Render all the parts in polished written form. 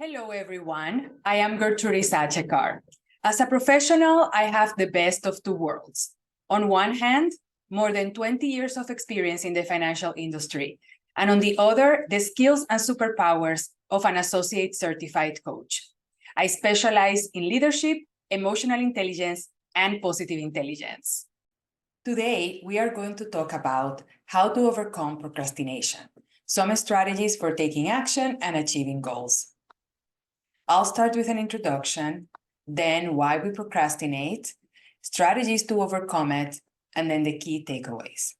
Hello, everyone. I am Gertrude Sachekar. As a professional, I have the best of two worlds. On one hand, more than 20 years of experience in the financial industry, and on the other, the skills and superpowers of an associate certified coach. I specialize in leadership, emotional intelligence, and positive intelligence. Today, we are going to talk about how to overcome procrastination, some strategies for taking action and achieving goals. I'll start with an introduction, then why we procrastinate, strategies to overcome it, and then the key takeaways.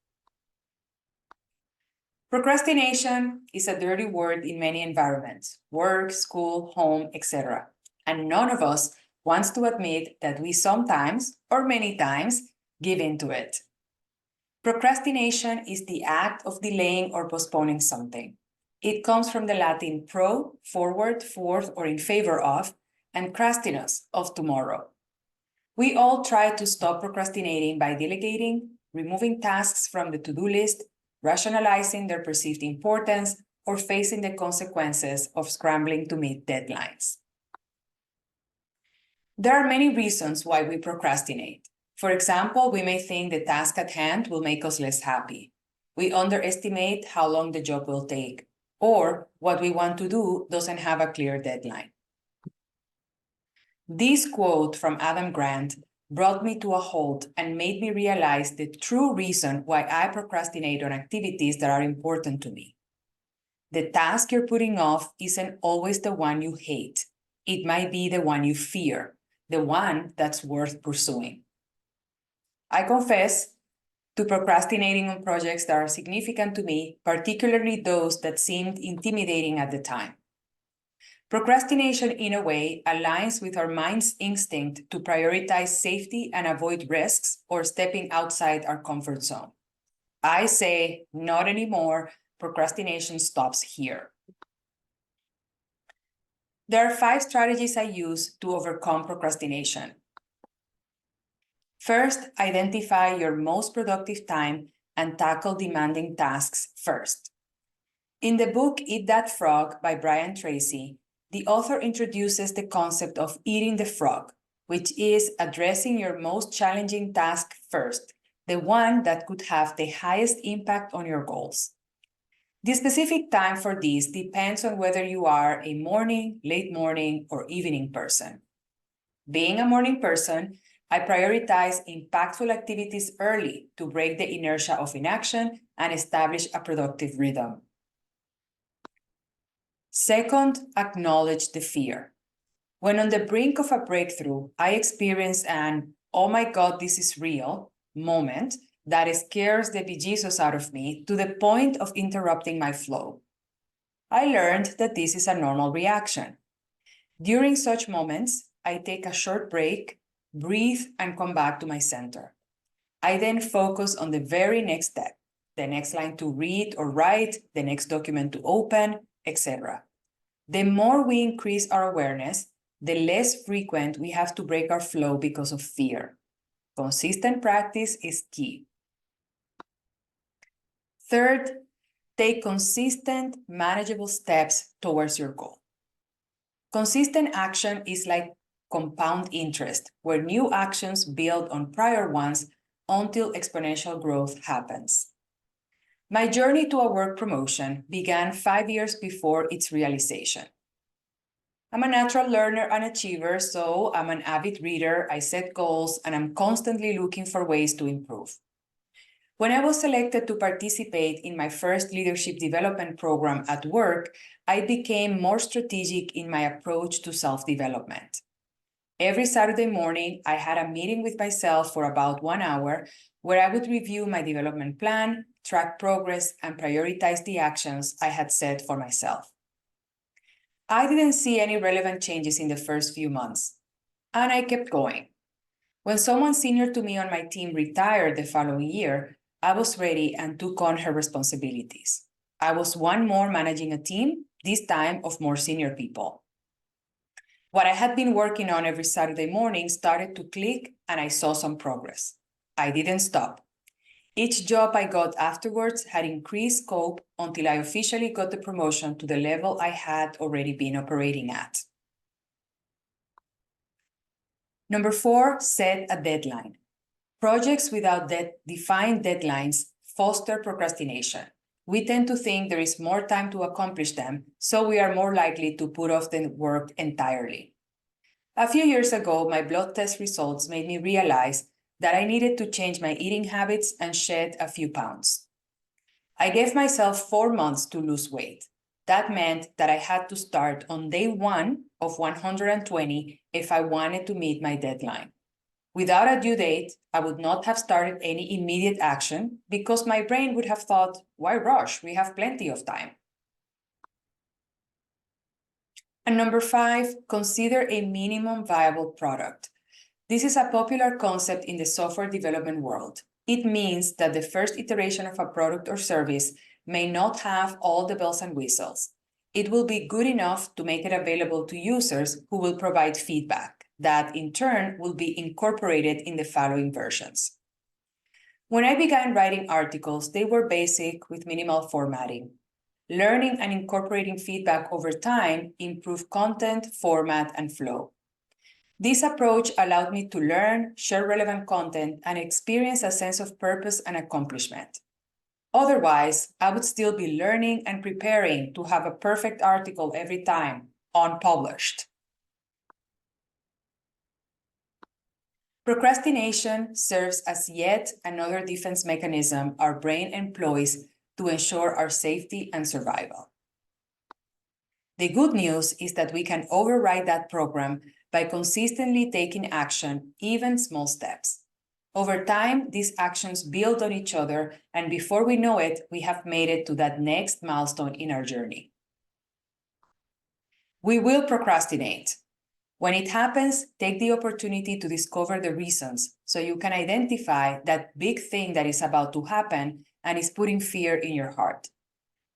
Procrastination is a dirty word in many environments, work, school, home, etc. And none of us wants to admit that we sometimes, or many times, give into it. Procrastination is the act of delaying or postponing something. It comes from the Latin pro, forward, forth, or in favor of, and crastinus, of tomorrow. We all try to stop procrastinating by delegating, removing tasks from the to-do list, rationalizing their perceived importance, or facing the consequences of scrambling to meet deadlines. There are many reasons why we procrastinate. For example, we may think the task at hand will make us less happy. We underestimate how long the job will take, or what we want to do doesn't have a clear deadline. This quote from Adam Grant brought me to a halt and made me realize the true reason why I procrastinate on activities that are important to me. The task you're putting off isn't always the one you hate. It might be the one you fear, the one that's worth pursuing. I confess to procrastinating on projects that are significant to me, particularly those that seemed intimidating at the time. Procrastination, in a way, aligns with our mind's instinct to prioritize safety and avoid risks or stepping outside our comfort zone. I say, not anymore, procrastination stops here. There are 5 strategies I use to overcome procrastination. First, identify your most productive time and tackle demanding tasks first. In the book Eat That Frog by Brian Tracy, the author introduces the concept of eating the frog, which is addressing your most challenging task first, the one that could have the highest impact on your goals. The specific time for this depends on whether you are a morning, late morning, or evening person. Being a morning person, I prioritize impactful activities early to break the inertia of inaction and establish a productive rhythm. Second, acknowledge the fear. When on the brink of a breakthrough, I experience an, oh my God, this is real moment that scares the bejesus out of me to the point of interrupting my flow. I learned that this is a normal reaction. During such moments, I take a short break, breathe, and come back to my center. I then focus on the very next step, the next line to read or write, the next document to open, etc. The more we increase our awareness, the less frequent we have to break our flow because of fear. Consistent practice is key. Third, take consistent, manageable steps towards your goal. Consistent action is like compound interest, where new actions build on prior ones until exponential growth happens. My journey to a work promotion began 5 years before its realization. I'm a natural learner and achiever, so I'm an avid reader, I set goals, and I'm constantly looking for ways to improve. When I was selected to participate in my first leadership development program at work, I became more strategic in my approach to self-development. Every Saturday morning, I had a meeting with myself for about 1 hour where I would review my development plan, track progress, and prioritize the actions I had set for myself. I didn't see any relevant changes in the first few months, and I kept going. When someone senior to me on my team retired the following year, I was ready and took on her responsibilities. I was one more managing a team, this time of more senior people. What I had been working on every Saturday morning started to click, and I saw some progress. I didn't stop. Each job I got afterwards had increased scope until I officially got the promotion to the level I had already been operating at. Number 4, set a deadline. Projects without defined deadlines foster procrastination. We tend to think there is more time to accomplish them, so we are more likely to put off the work entirely. A few years ago, my blood test results made me realize that I needed to change my eating habits and shed a few pounds. I gave myself 4 months to lose weight. That meant that I had to start on day 1 of 120 if I wanted to meet my deadline. Without a due date, I would not have started any immediate action because my brain would have thought, why rush? We have plenty of time. And number 5, consider a minimum viable product. This is a popular concept in the software development world. It means that the first iteration of a product or service may not have all the bells and whistles. It will be good enough to make it available to users who will provide feedback that in turn will be incorporated in the following versions. When I began writing articles, they were basic with minimal formatting. Learning and incorporating feedback over time improved content, format, and flow. This approach allowed me to learn, share relevant content, and experience a sense of purpose and accomplishment. Otherwise, I would still be learning and preparing to have a perfect article every time, unpublished. Procrastination serves as yet another defense mechanism our brain employs to ensure our safety and survival. The good news is that we can override that program by consistently taking action, even small steps. Over time, these actions build on each other, and before we know it, we have made it to that next milestone in our journey. We will procrastinate. When it happens, take the opportunity to discover the reasons so you can identify that big thing that is about to happen and is putting fear in your heart.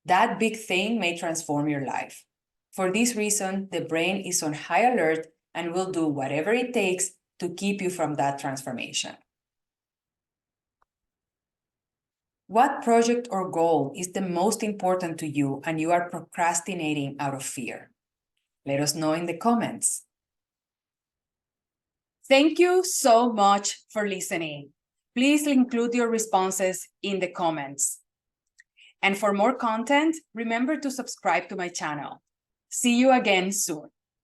That big thing may transform your life. For this reason, the brain is on high alert and will do whatever it takes to keep you from that transformation. What project or goal is the most important to you and you are procrastinating out of fear? Let us know in the comments. Thank you so much for listening. Please include your responses in the comments. And for more content, remember to subscribe to my channel. See you again soon.